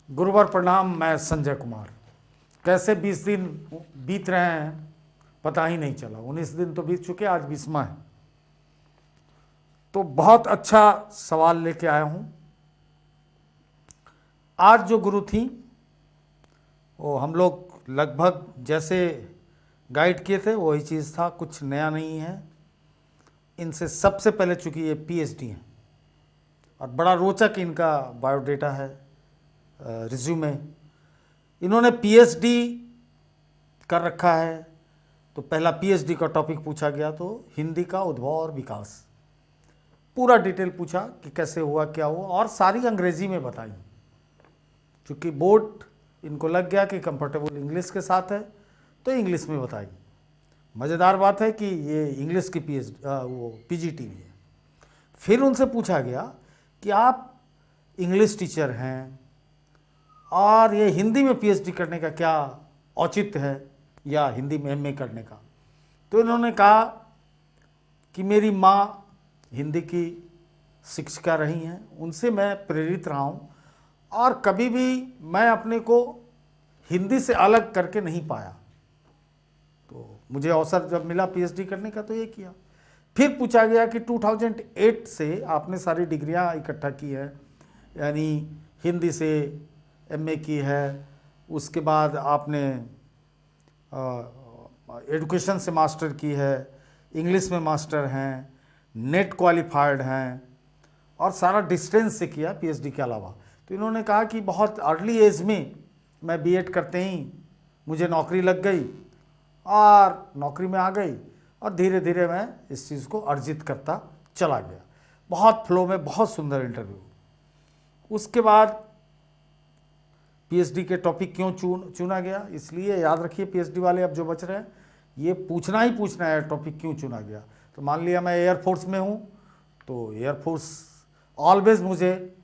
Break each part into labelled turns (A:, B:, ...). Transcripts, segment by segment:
A: गुरुवार प्रणाम। मैं संजय कुमार। कैसे 20 दिन बीत रहे हैं पता ही नहीं चला। 19 दिन तो बीत चुके, आज 20वां है। तो बहुत अच्छा सवाल लेके आया हूं। आज जो गुरु थी वो हम लोग लगभग जैसे गाइड किए थे वही चीज़ था, कुछ नया नहीं है। इनसे सबसे पहले चूंकि ये पीएचडी हैं और बड़ा रोचक इनका बायोडेटा है, रिज्यूमे। इन्होंने पीएचडी कर रखा है। तो पहला पीएचडी का टॉपिक पूछा गया तो हिंदी का उद्भव और विकास, पूरा डिटेल पूछा कि कैसे हुआ, क्या हुआ, और सारी अंग्रेजी में बताई। चूँकि बोर्ड इनको लग गया कि कंफर्टेबल इंग्लिश के साथ है तो इंग्लिश में बताई। मज़ेदार बात है कि ये इंग्लिश की पीजीटी भी है। फिर उनसे पूछा गया कि आप इंग्लिश टीचर हैं और ये हिंदी में पीएचडी करने का क्या औचित्य है या हिंदी में एमए करने का। तो इन्होंने कहा कि मेरी माँ हिंदी की शिक्षिका रही हैं, उनसे मैं प्रेरित रहा हूँ और कभी भी मैं अपने को हिंदी से अलग करके नहीं पाया। तो मुझे अवसर जब मिला पीएचडी करने का तो ये किया। फिर पूछा गया कि 2008 से आपने सारी डिग्रियां इकट्ठा की है, यानी हिंदी से एमए की है, उसके बाद आपने एजुकेशन से मास्टर की है, इंग्लिश में मास्टर हैं, नेट क्वालिफाइड हैं और सारा डिस्टेंस से किया पीएचडी के अलावा। तो इन्होंने कहा कि बहुत अर्ली एज में मैं बीएड करते ही मुझे नौकरी लग गई और नौकरी में आ गई और धीरे धीरे मैं इस चीज़ को अर्जित करता चला गया। बहुत फ्लो में, बहुत सुंदर इंटरव्यू। उसके बाद पीएचडी के टॉपिक क्यों चुना गया, इसलिए याद रखिए पीएचडी वाले अब जो बच रहे हैं ये पूछना ही पूछना है टॉपिक क्यों चुना गया। तो मान लिया मैं एयरफोर्स में हूँ तो एयरफोर्स ऑलवेज मुझे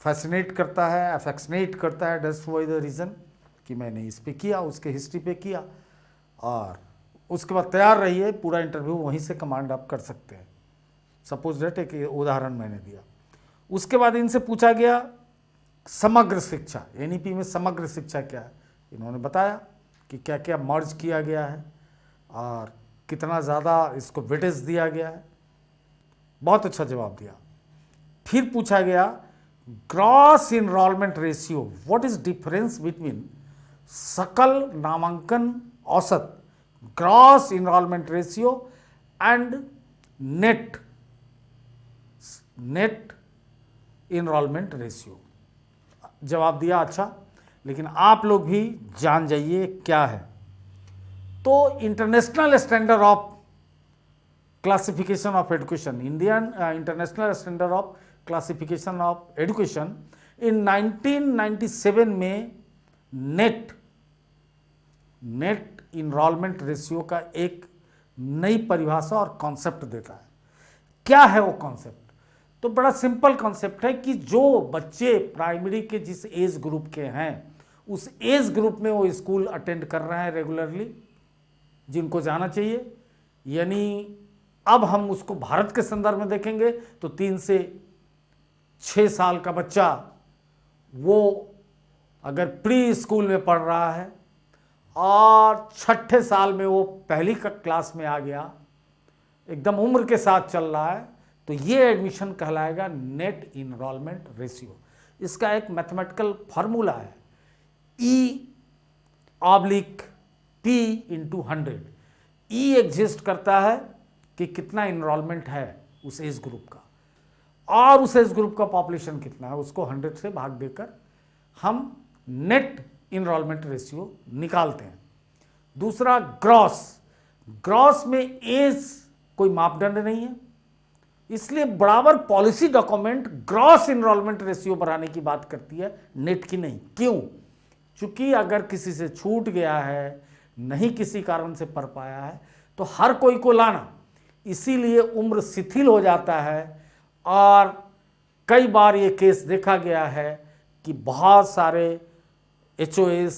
A: फैसिनेट करता है, अफेक्शनेट करता है। दैट्स वाई द रीज़न कि मैंने इस पे किया, उसके हिस्ट्री पे किया और उसके बाद तैयार रहिए, पूरा इंटरव्यू वहीं से कमांड आप कर सकते हैं। सपोज डेट एक उदाहरण मैंने दिया। उसके बाद इनसे पूछा गया समग्र शिक्षा, एनईपी में समग्र शिक्षा क्या है। इन्होंने बताया कि क्या क्या मर्ज किया गया है और कितना ज़्यादा इसको वेटेज दिया गया है। बहुत अच्छा जवाब दिया। फिर पूछा गया gross enrolment ratio, what is difference between सकल नामांकन औसत, gross enrolment ratio and net enrolment ratio. जवाब दिया अच्छा, लेकिन आप लोग भी जान जाइए क्या है। तो international standard of classification of education, Indian international standard of classification of education in 1997 में नेट इनरोलमेंट रेशियो का एक नई परिभाषा और कॉन्सेप्ट देता है। क्या है वो कॉन्सेप्ट? तो बड़ा सिंपल कॉन्सेप्ट है कि जो बच्चे प्राइमरी के जिस एज ग्रुप के हैं उस एज ग्रुप में वो स्कूल अटेंड कर रहे हैं रेगुलरली, जिनको जाना चाहिए। यानी अब हम उसको भारत के संदर्भ में देखेंगे तो 3 से 6 साल का बच्चा वो अगर प्री स्कूल में पढ़ रहा है और 6ठे साल में वो पहली क्लास में आ गया, एकदम उम्र के साथ चल रहा है, तो ये एडमिशन कहलाएगा नेट इनरोलमेंट रेशियो। इसका एक मैथमेटिकल फार्मूला है E/P/100। ई एग्जिस्ट करता है कि कितना इनरोलमेंट है उस एज ग्रुप का और उस एज ग्रुप का पॉपुलेशन कितना है, उसको 100 से भाग देकर हम नेट इनरोलमेंट रेशियो निकालते हैं। दूसरा ग्रॉस में एज कोई मापदंड नहीं है, इसलिए बराबर policy document gross enrolment ratio बढ़ाने की बात करती है, नेट की नहीं। क्यों? चूंकि अगर किसी से छूट गया है, नहीं किसी कारण से पढ़ पाया है, तो हर कोई को लाना, इसीलिए उम्र शिथिल हो जाता है। और कई बार ये केस देखा गया है कि बहुत सारे HOS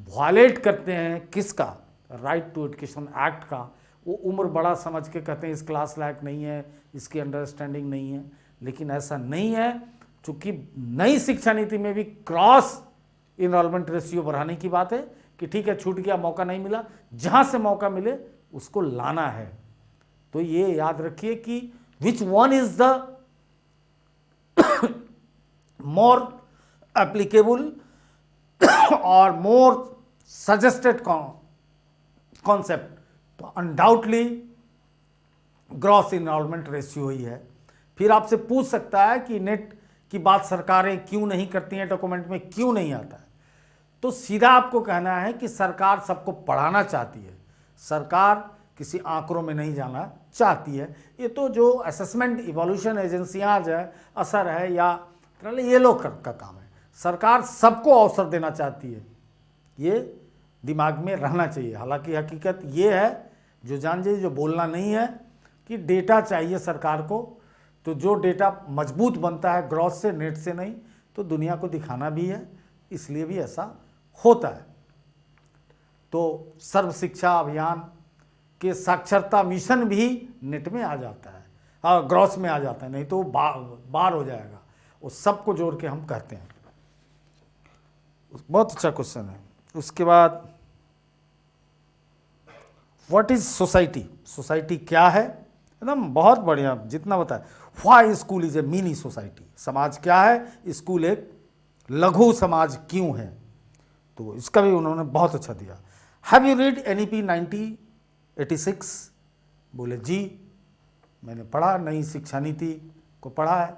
A: वायलेट करते हैं किसका, राइट टू एजुकेशन एक्ट का। वो उम्र बड़ा समझ के कहते हैं इस क्लास लायक नहीं है, इसकी अंडरस्टैंडिंग नहीं है, लेकिन ऐसा नहीं है। चूंकि नई शिक्षा नीति में भी क्रॉस इनरोलमेंट रेशियो बढ़ाने की बात है कि ठीक है छूट गया, मौका नहीं मिला, जहां से मौका मिले उसको लाना है। तो ये याद रखिए कि which one is the more applicable और मोर सजेस्टेड कॉन्सेप्ट, तो अनडाउटली ग्रॉस इनरोलमेंट रेशियो ही है। फिर आपसे पूछ सकता है कि नेट की बात सरकारें क्यों नहीं करती हैं, डॉक्यूमेंट में क्यों नहीं आता है। तो सीधा आपको कहना है कि सरकार सबको पढ़ाना चाहती है, सरकार किसी आंकड़ों में नहीं जाना चाहती है। ये तो जो असेसमेंट इवोल्यूशन एजेंसियां है, असर है या ये लोग का काम है। सरकार सबको अवसर देना चाहती है, ये दिमाग में रहना चाहिए। हालांकि हकीकत ये है, जो जान जाइए, जो बोलना नहीं है, कि डेटा चाहिए सरकार को। तो जो डेटा मजबूत बनता है ग्रॉस से, नेट से नहीं, तो दुनिया को दिखाना भी है, इसलिए भी ऐसा होता है। तो सर्व शिक्षा अभियान के साक्षरता मिशन भी नेट में आ जाता है, हाँ ग्रॉस में आ जाता है, नहीं तो बार हो जाएगा। वो सबको जोड़ के हम कहते हैं। बहुत अच्छा क्वेश्चन है। उसके बाद व्हाट इज सोसाइटी, सोसाइटी क्या है, एकदम बहुत बढ़िया, जितना बताया। Why school is a mini society, समाज क्या है, स्कूल एक लघु समाज क्यों है, तो इसका भी उन्होंने बहुत अच्छा दिया। हैव यू रीड NEP 1986, बोले जी मैंने पढ़ा, नई शिक्षा नीति को पढ़ा है।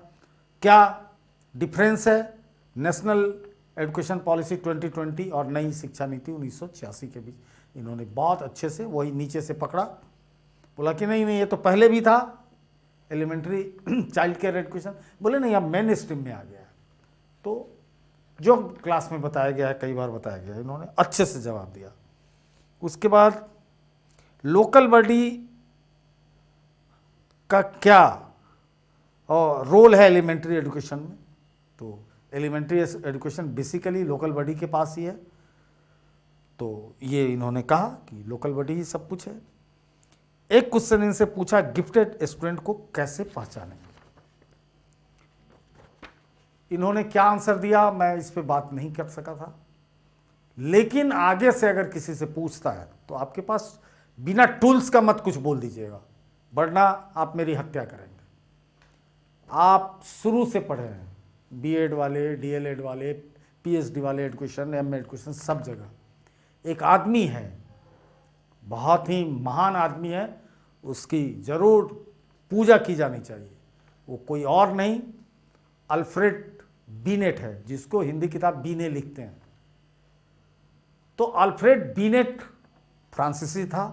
A: क्या डिफरेंस है नेशनल एजुकेशन पॉलिसी 2020 और नई शिक्षा नीति 1986 के बीच? इन्होंने बहुत अच्छे से वही नीचे से पकड़ा, बोला कि नहीं ये तो पहले भी था, एलिमेंट्री चाइल्ड केयर एजुकेशन। बोले नहीं अब मेन स्ट्रीम में आ गया है। तो जो क्लास में बताया गया है, कई बार बताया गया है, इन्होंने अच्छे से जवाब दिया। उसके बाद लोकल बॉडी का क्या और रोल है एलिमेंट्री एजुकेशन में? तो elementary education basically local body के पास ही है। तो ये इन्होंने कहा कि लोकल बॉडी ही सब कुछ है। एक क्वेश्चन इनसे पूछा, गिफ्टेड स्टूडेंट को कैसे पहचानेंगे? इन्होंने क्या आंसर दिया, मैं इस पे बात नहीं कर सका था, लेकिन आगे से अगर किसी से पूछता है तो आपके पास बिना टूल्स का मत कुछ बोल दीजिएगा, वरना आप मेरी हत्या करेंगे। आप शुरू से पढ़े हैं, B.Ed वाले, DLED वाले, PhD वाले एजुकेशन, MA एजुकेशन, सब जगह एक आदमी है, बहुत ही महान आदमी है, उसकी जरूर पूजा की जानी चाहिए। वो कोई और नहीं, अल्फ्रेड बीनेट है, जिसको हिंदी किताब बीने लिखते हैं। तो अल्फ्रेड बीनेट फ्रांसीसी था,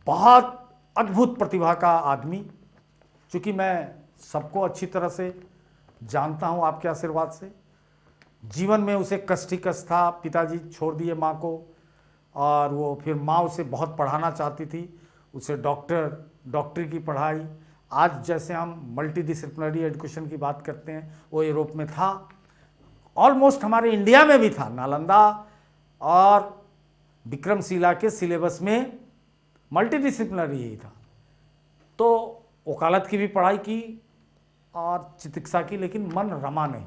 A: बहुत अद्भुत प्रतिभा का आदमी। चूँकि मैं सबको अच्छी तरह से जानता हूँ आपके आशीर्वाद से। जीवन में उसे कष्ट ही कष्ट था, पिताजी छोड़ दिए माँ को, और वो फिर माँ उसे बहुत पढ़ाना चाहती थी, उसे डॉक्टरी की पढ़ाई। आज जैसे हम मल्टी डिसिप्लिनरी एजुकेशन की बात करते हैं, वो यूरोप में था, ऑलमोस्ट हमारे इंडिया में भी था। नालंदा और विक्रमशिला के सिलेबस में मल्टी डिसिप्लिनरी ही था। तो वकालत की भी पढ़ाई की और चिकित्सा की, लेकिन मन रमा नहीं।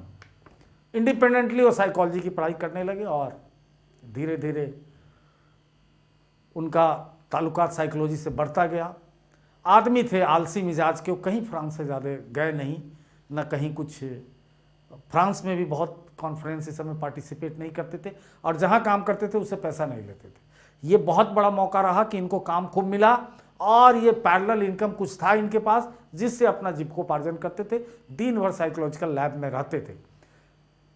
A: इंडिपेंडेंटली वो साइकोलॉजी की पढ़ाई करने लगे और धीरे धीरे उनका ताल्लुकात साइकोलॉजी से बढ़ता गया। आदमी थे आलसी मिजाज के, वो कहीं फ्रांस से ज़्यादा गए नहीं, न कहीं कुछ। फ्रांस में भी बहुत कॉन्फ्रेंस इस समय पार्टिसिपेट नहीं करते थे, और जहाँ काम करते थे उससे पैसा नहीं लेते थे। ये बहुत बड़ा मौका रहा कि इनको काम खूब मिला, और ये पैरेलल इनकम कुछ था इनके पास, जिससे अपना जीविकोपार्जन करते थे। दिन भर साइकोलॉजिकल लैब में रहते थे।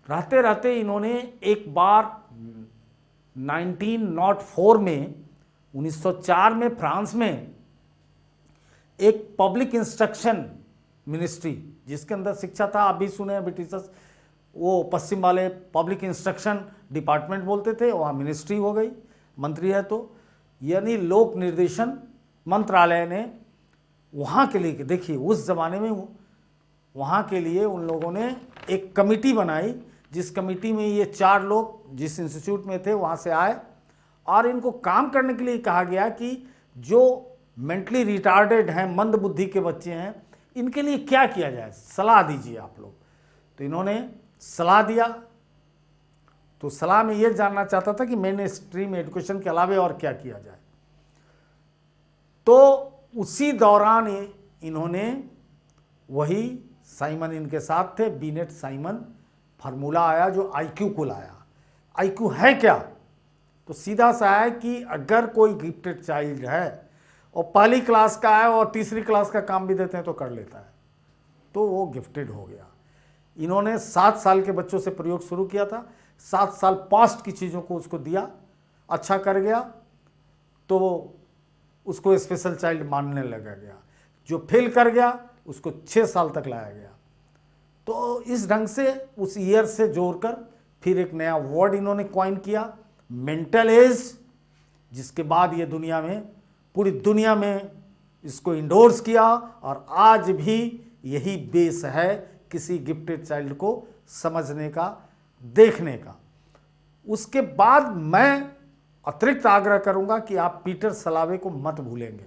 A: रहते रहते इन्होंने एक बार 1904 में 1904 में फ्रांस में एक पब्लिक इंस्ट्रक्शन मिनिस्ट्री, जिसके अंदर शिक्षा था, आप भी सुने हैं ब्रिटिशर्स, वो पश्चिम वाले पब्लिक इंस्ट्रक्शन डिपार्टमेंट बोलते थे, वहाँ मिनिस्ट्री हो गई, मंत्री है तो, यानी लोक निर्देशन मंत्रालय ने वहाँ के लिए, देखिए उस ज़माने में वहाँ के लिए उन लोगों ने एक कमेटी बनाई, जिस कमेटी में ये 4 लोग जिस इंस्टीट्यूट में थे वहाँ से आए, और इनको काम करने के लिए कहा गया कि जो मेंटली रिटार्डेड हैं, मंद बुद्धि के बच्चे हैं, इनके लिए क्या किया जाए, सलाह दीजिए आप लोग। तो इन्होंने सलाह दिया। तो सलाह में ये जानना चाहता था कि मेन स्ट्रीम एजुकेशन के अलावा और क्या किया जाए। तो उसी दौरान इन्होंने वही साइमन इनके साथ थे, बीनेट साइमन फार्मूला आया जो आईक्यू को लाया। आईक्यू है क्या? तो सीधा सा है कि अगर कोई गिफ्टेड चाइल्ड है और पहली क्लास का है और तीसरी क्लास का काम भी देते हैं तो कर लेता है, तो वो गिफ्टेड हो गया। इन्होंने 7 साल के बच्चों से प्रयोग शुरू किया था। 7 साल पास्ट की चीज़ों को उसको दिया, अच्छा कर गया तो उसको स्पेशल चाइल्ड मानने लगा गया। जो फेल कर गया उसको 6 साल तक लाया गया। तो इस ढंग से उस ईयर से जोड़कर फिर एक नया वर्ड इन्होंने कॉइन किया, मेंटल एज, जिसके बाद ये दुनिया में, पूरी दुनिया में इसको इंडोर्स किया और आज भी यही बेस है किसी गिफ्टेड चाइल्ड को समझने का, देखने का। उसके बाद मैं अतिरिक्त आग्रह करूंगा कि आप पीटर सलावे को मत भूलेंगे,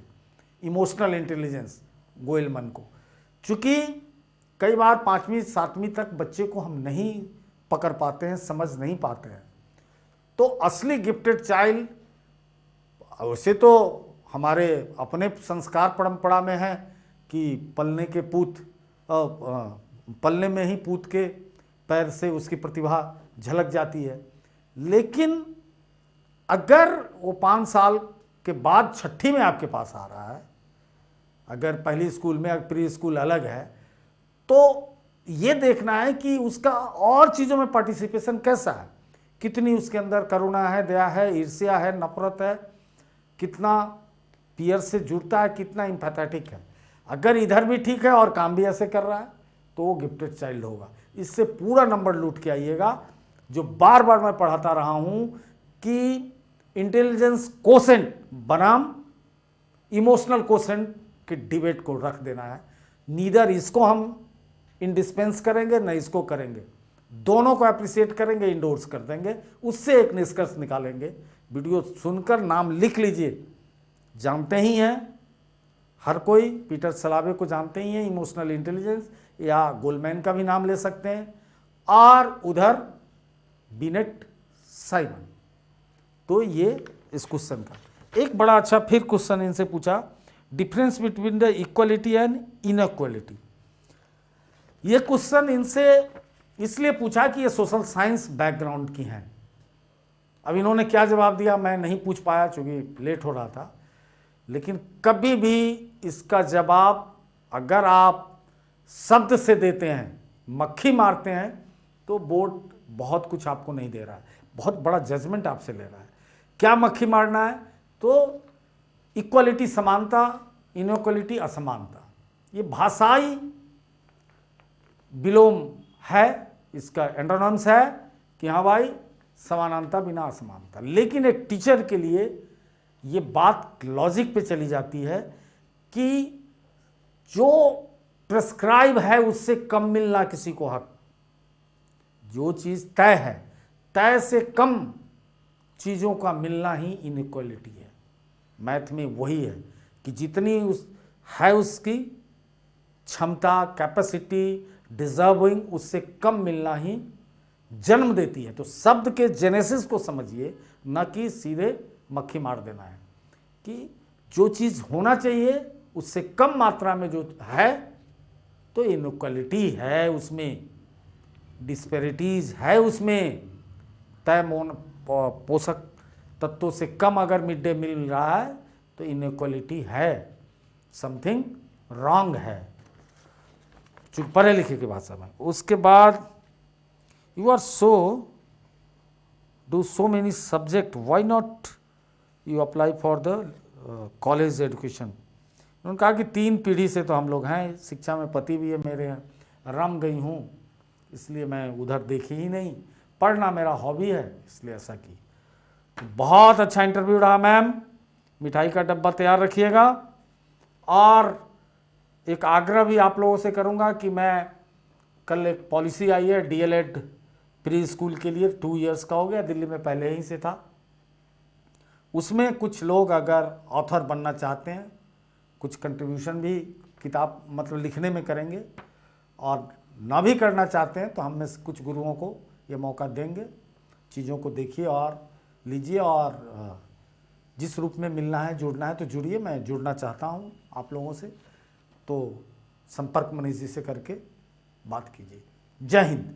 A: इमोशनल इंटेलिजेंस गोएलमन को, चूंकि कई बार 5वीं 7वीं तक बच्चे को हम नहीं पकड़ पाते हैं, समझ नहीं पाते हैं। तो असली गिफ्टेड चाइल्ड, वैसे तो हमारे अपने संस्कार परंपरा में है कि पलने में ही पूत के पैर से उसकी प्रतिभा झलक जाती है। लेकिन अगर वो 5 साल के बाद 6ठी में आपके पास आ रहा है, अगर पहली स्कूल में प्री स्कूल अलग है, तो ये देखना है कि उसका और चीज़ों में पार्टिसिपेशन कैसा है, कितनी उसके अंदर करुणा है, दया है, ईर्ष्या है, नफरत है, कितना पीयर से जुड़ता है, कितना एम्पैथेटिक है। अगर इधर भी ठीक है और काम भी ऐसे कर रहा है तो वो गिफ्टेड चाइल्ड होगा। इससे पूरा नंबर लूट के आइएगा। जो बार बार मैं पढ़ाता रहा हूं कि इंटेलिजेंस कोसेंट बनाम इमोशनल कोसेंट के डिबेट को रख देना है। नीदर इसको हम इंडिस्पेंस करेंगे न इसको करेंगे, दोनों को अप्रिशिएट करेंगे, इंडोर्स कर देंगे, उससे एक निष्कर्ष निकालेंगे। वीडियो सुनकर नाम लिख लीजिए, जानते ही हैं हर कोई, पीटर सलावे को जानते ही हैं, इमोशनल इंटेलिजेंस, या गोलमैन का भी नाम ले सकते हैं, और उधर बीनेट साइमन। तो ये इस क्वेश्चन का एक बड़ा अच्छा फिर क्वेश्चन इनसे पूछा, difference between the equality and inequality. ये क्वेश्चन इनसे इसलिए पूछा कि ये सोशल साइंस बैकग्राउंड की हैं। अब इन्होंने क्या जवाब दिया मैं नहीं पूछ पाया क्योंकि लेट हो रहा था, लेकिन कभी भी इसका जवाब अगर आप शब्द से देते हैं, मक्खी मारते हैं, तो बोर्ड बहुत कुछ आपको नहीं दे रहा है, बहुत बड़ा जजमेंट आपसे ले रहा है। क्या मक्खी मारना है? तो इक्वलिटी समानता, इनइक्वलिटी असमानता, ये भाषाई विलोम है, इसका एंटोनिम्स है कि हाँ भाई समानता बिना असमानता। लेकिन एक टीचर के लिए ये बात लॉजिक पे चली जाती है कि जो प्रिस्क्राइब है उससे कम मिलना किसी को हक, जो चीज़ तय है, तय से कम चीज़ों का मिलना ही इनइक्वलिटी है। मैथ में वही है कि जितनी उसकी क्षमता, कैपेसिटी, डिजर्विंग, उससे कम मिलना ही जन्म देती है। तो शब्द के जेनेसिस को समझिए, न कि सीधे मक्खी मार देना है कि जो चीज़ होना चाहिए उससे कम मात्रा में जो है तो इनइक्वलिटी है, उसमें डिस्पैरिटीज है, उसमें तय पोषक तत्वों से कम अगर मिड डे मील रहा है तो इनइक्वलिटी है, समथिंग रॉन्ग है, चूंकि पढ़े लिखे की भाषा में। उसके बाद you are do so many subject, why not you apply for the college education. उन्होंने कहा कि 3 पीढ़ी से तो हम लोग हैं शिक्षा में, पति भी है मेरे, रम गई हूँ, इसलिए मैं उधर देखी ही नहीं, पढ़ना मेरा हॉबी है, इसलिए ऐसा की। तो बहुत अच्छा इंटरव्यू रहा मैम, मिठाई का डब्बा तैयार रखिएगा। और एक आग्रह भी आप लोगों से करूंगा कि मैं कल एक पॉलिसी आई है डीएलएड प्री स्कूल के लिए, 2 इयर्स का हो गया, दिल्ली में पहले ही से था। उसमें कुछ लोग अगर ऑथर बनना चाहते हैं, कुछ कंट्रीब्यूशन भी किताब मतलब लिखने में करेंगे, और ना भी करना चाहते हैं तो हम में से कुछ गुरुओं को ये मौका देंगे। चीज़ों को देखिए और लीजिए, और जिस रूप में मिलना है, जुड़ना है तो जुड़िए। मैं जुड़ना चाहता हूँ आप लोगों से, तो संपर्क मनीष जी से करके बात कीजिए। जय हिंद।